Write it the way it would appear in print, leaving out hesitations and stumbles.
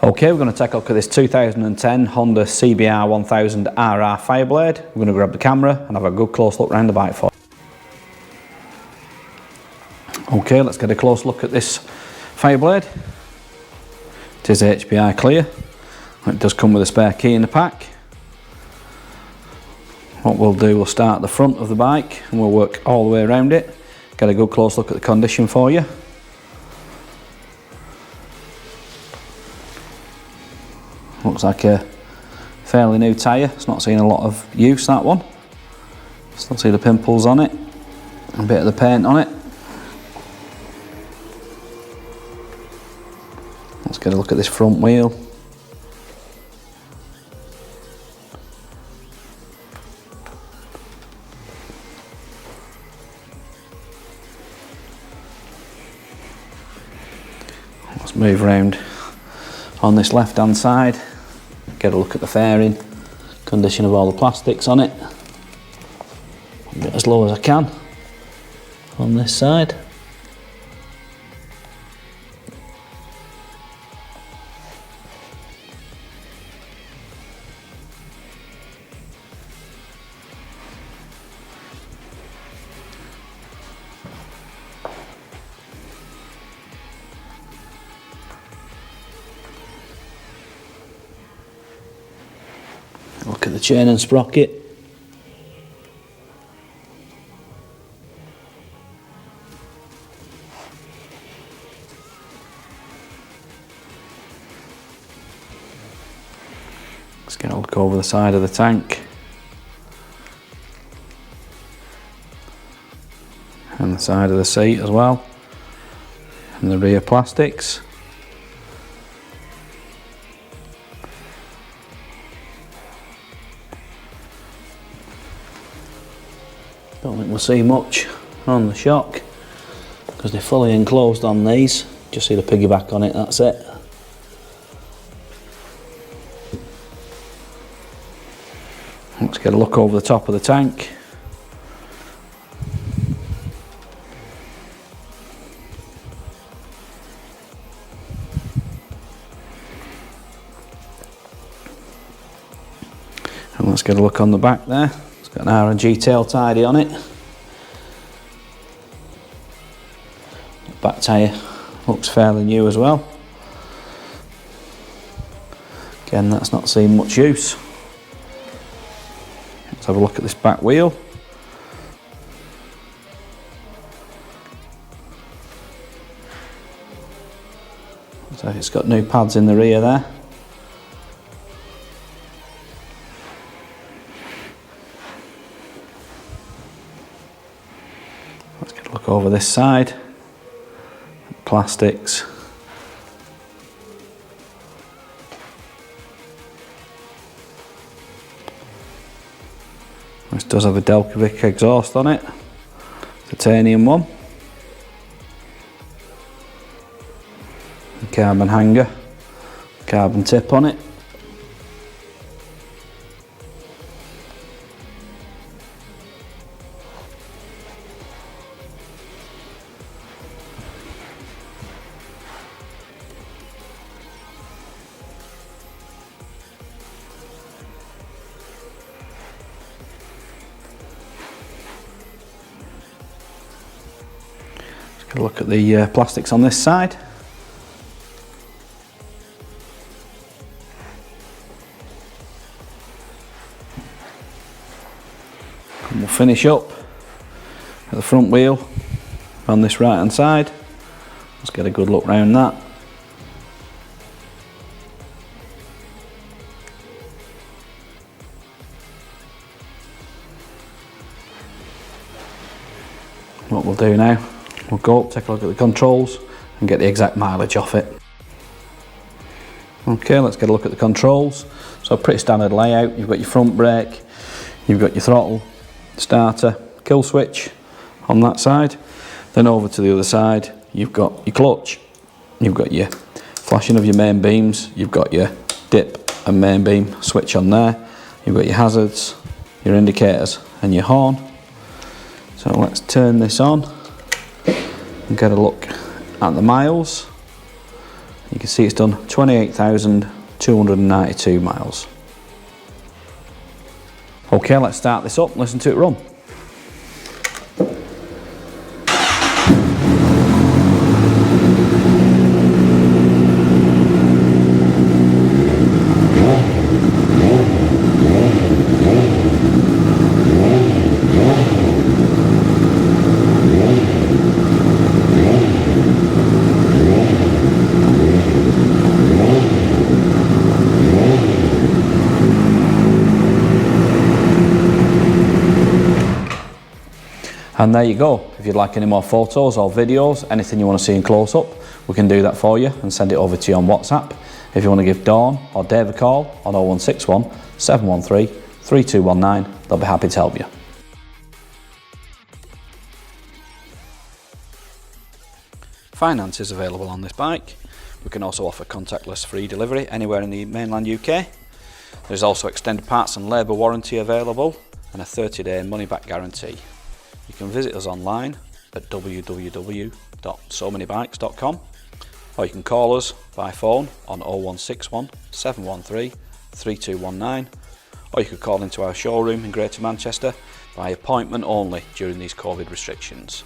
Okay, we're going to take a look at this 2010 Honda CBR1000RR Fireblade. We're going to grab the camera and have a good close look around the bike for you. Okay, let's get a close look at this Fireblade. It is HPI clear. It does come with a spare key in the pack. What we'll do, we'll start at the front of the bike and we'll work all the way around it. Get a good close look at the condition for you. Looks like a fairly new tyre. It's not seen a lot of use, that one. Still see the pimples on it, a bit of the paint on it. Let's get a look at this front wheel. Let's move around on this left hand side. Get a look at the fairing, condition of all the plastics on it. Get as low as I can on this side. Look at the chain and sprocket. Let's get a look over the side of the tank. And the side of the seat as well. And the rear plastics. Don't think we'll see much on the shock because they're fully enclosed on these. Just see the piggyback on it, that's it. Let's get a look over the top of the tank. And let's get a look on the back there. It's got an R&G tail tidy on it. The back tyre looks fairly new as well. Again, that's not seen much use. Let's have a look at this back wheel. So it's got new pads in the rear there. Let's get a look over this side. Plastics. This does have a Delcovic exhaust on it. Titanium one. Carbon hanger. Carbon tip on it. Let's get a look at the plastics on this side. And we'll finish up at the front wheel on this right hand side. Let's get a good look round that. What we'll do now, we'll go up, take a look at the controls and get the exact mileage off it. Okay, let's get a look at the controls. So pretty standard layout. You've got your front brake, you've got your throttle, starter, kill switch on that side. Then over to the other side, you've got your clutch, you've got your flashing of your main beams, you've got your dip and main beam switch on there, you've got your hazards, your indicators and your horn. So let's turn this on and get a look at the miles. You can see it's done 28,292 miles. Okay, let's start this up and listen to it run. And there you go. If you'd like any more photos or videos, anything you want to see in close up, we can do that for you and send it over to you on WhatsApp. If you want to give Dawn or Dave a call on 0161 713 3219, they'll be happy to help you. Finance is available on this bike. We can also offer contactless free delivery anywhere in the mainland UK. There's also extended parts and labour warranty available and a 30-day money-back guarantee. You can visit us online at www.SoManyBikes.com, or you can call us by phone on 0161 713 3219, or you could call into our showroom in Greater Manchester by appointment only during these COVID restrictions.